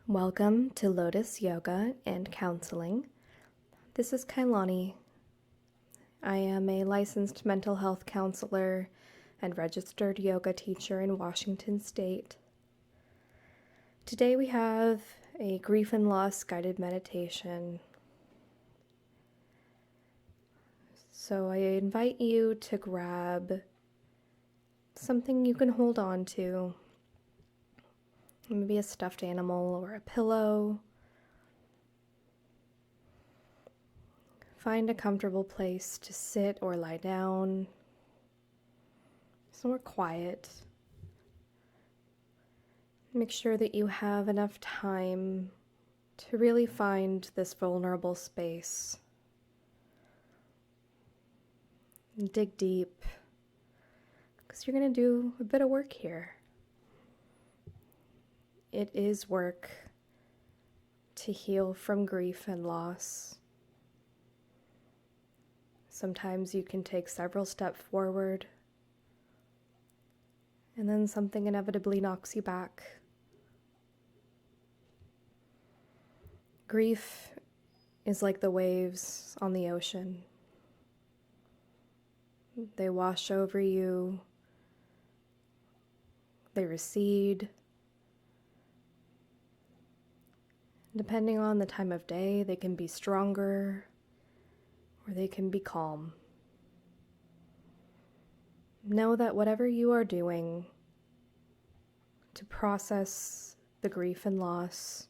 Welcome to Lotus Yoga and Counseling. This is Kailani. I am a licensed mental health counselor and registered yoga teacher in Washington State. Today we have a grief and loss guided meditation. So I invite you to grab something you can hold on to. Maybe a stuffed animal or a pillow. Find a comfortable place to sit or lie down, somewhere quiet. Make sure that you have enough time to really find this vulnerable space. And dig deep, because you're going to do a bit of work here. It is work to heal from grief and loss. Sometimes you can take several steps forward, and then something inevitably knocks you back. Grief is like the waves on the ocean. They wash over you, they recede. Depending on the time of day, they can be stronger or they can be calm. Know that whatever you are doing to process the grief and loss,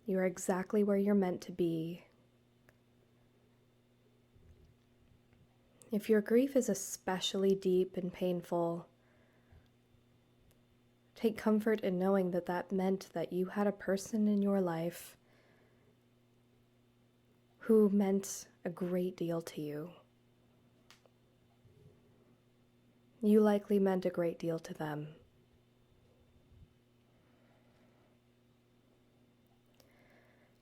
you are exactly where you're meant to be. If your grief is especially deep and painful, take comfort in knowing that that meant that you had a person in your life who meant a great deal to you. You likely meant a great deal to them.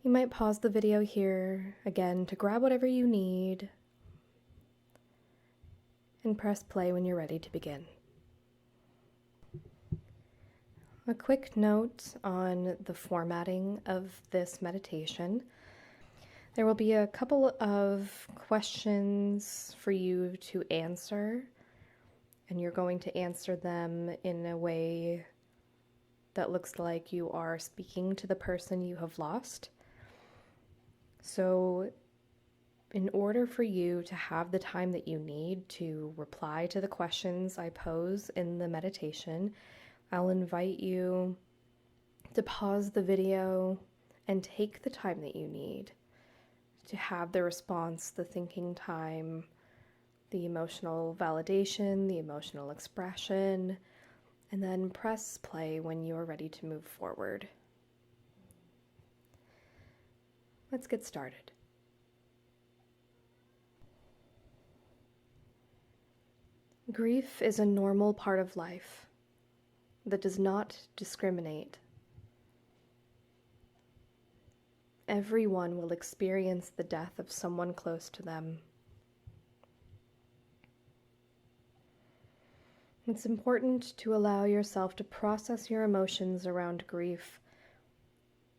You might pause the video here again to grab whatever you need and press play when you're ready to begin. A quick note on the formatting of this meditation. There will be a couple of questions for you to answer, and you're going to answer them in a way that looks like you are speaking to the person you have lost. So, in order for you to have the time that you need to reply to the questions I pose in the meditation, I'll invite you to pause the video and take the time that you need to have the response, the thinking time, the emotional validation, the emotional expression, and then press play when you're ready to move forward. Let's get started. Grief is a normal part of life that does not discriminate. Everyone will experience the death of someone close to them. It's important to allow yourself to process your emotions around grief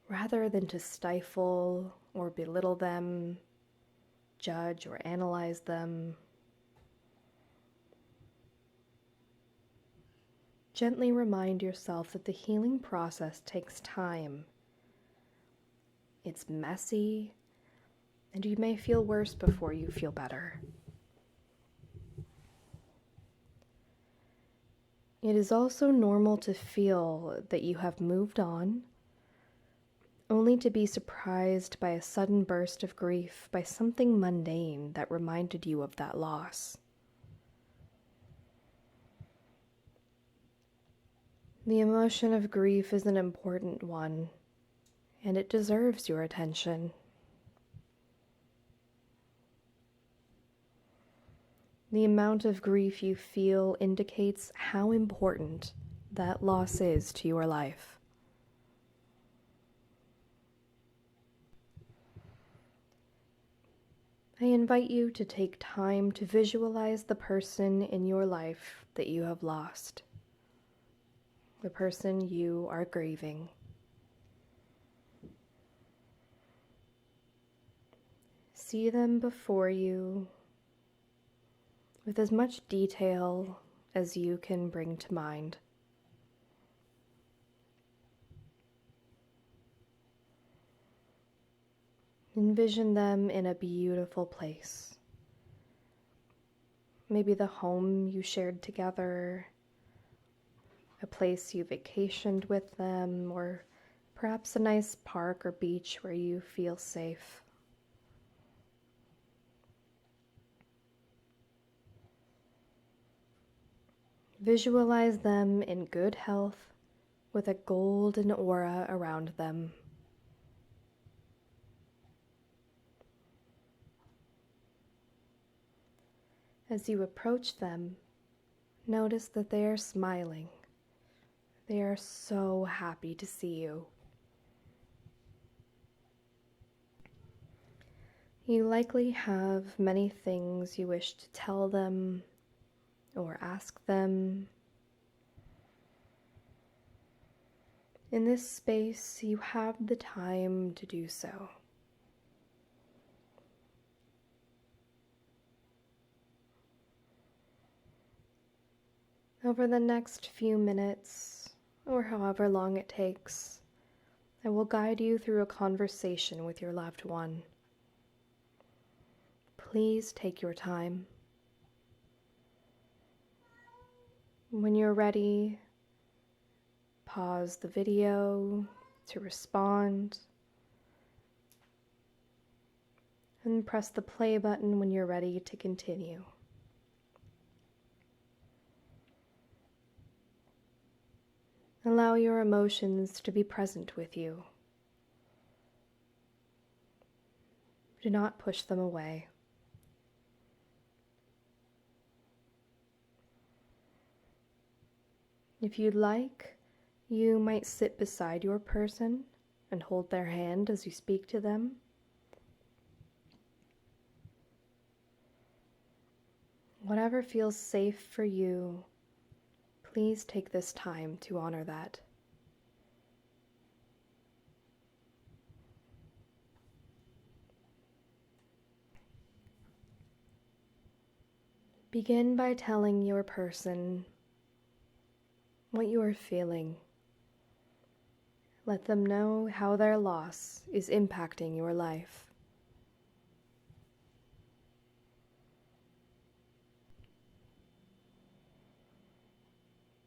rather than to stifle or belittle them, judge or analyze them. Gently remind yourself that the healing process takes time. It's messy, and you may feel worse before you feel better. It is also normal to feel that you have moved on, only to be surprised by a sudden burst of grief, by something mundane that reminded you of that loss. The emotion of grief is an important one, and it deserves your attention. The amount of grief you feel indicates how important that loss is to your life. I invite you to take time to visualize the person in your life that you have lost, the person you are grieving. see them before you with as much detail as you can bring to mind. Envision them in a beautiful place. Maybe the home you shared together, a place you vacationed with them, or perhaps a nice park or beach where you feel safe. Visualize them in good health with a golden aura around them. As you approach them, notice that they are smiling. They are so happy to see you. You likely have many things you wish to tell them or ask them. In this space, you have the time to do so. Over the next few minutes, or however long it takes, I will guide you through a conversation with your loved one. Please take your time. When you're ready, pause the video to respond, and press the play button when you're ready to continue. Allow your emotions to be present with you. Do not push them away. If you'd like, you might sit beside your person and hold their hand as you speak to them. Whatever feels safe for you, please take this time to honor that. Begin by telling your person what you are feeling. Let them know how their loss is impacting your life.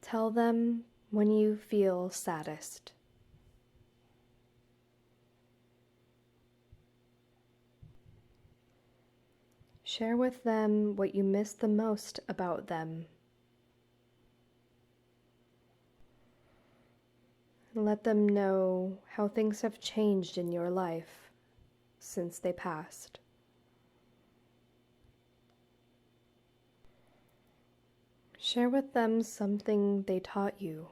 Tell them when you feel saddest. Share with them what you miss the most about them. Let them know how things have changed in your life since they passed. Share with them something they taught you.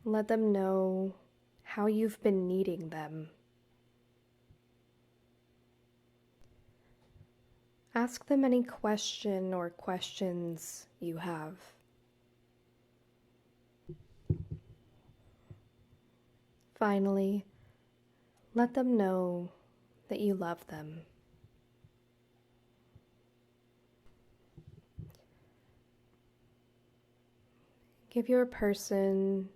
Let them know how you've been needing them. Ask them any question or questions you have. Finally, let them know that you love them. Give your person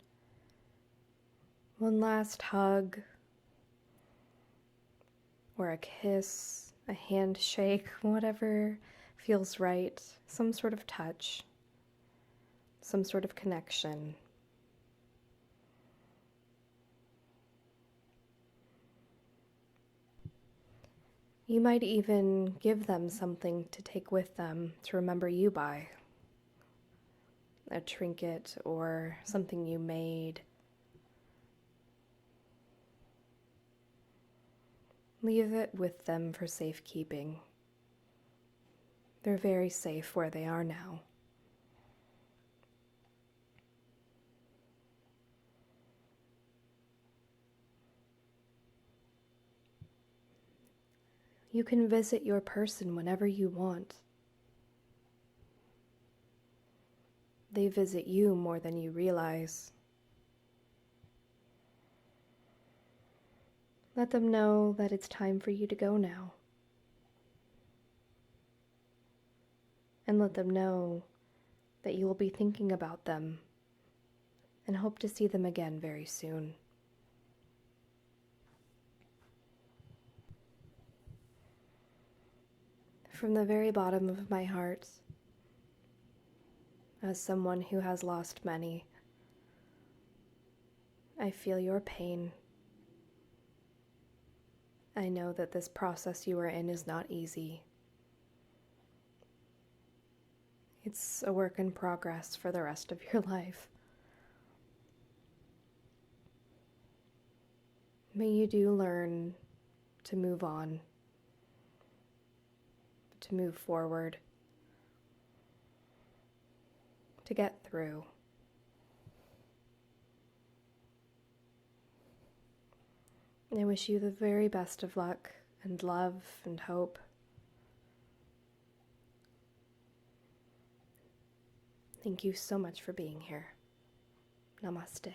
one last hug, or a kiss, a handshake, whatever feels right, some sort of touch, some sort of connection. You might even give them something to take with them to remember you by. A trinket or something you made. Leave it with them for safekeeping. They're very safe where they are now. You can visit your person whenever you want. They visit you more than you realize. Let them know that it's time for you to go now. And let them know that you will be thinking about them and hope to see them again very soon. From the very bottom of my heart, as someone who has lost many, I feel your pain. I know that this process you are in is not easy. It's a work in progress for the rest of your life. May you do learn to move on, to move forward, to get through. I wish you the very best of luck and love and hope. Thank you so much for being here. Namaste.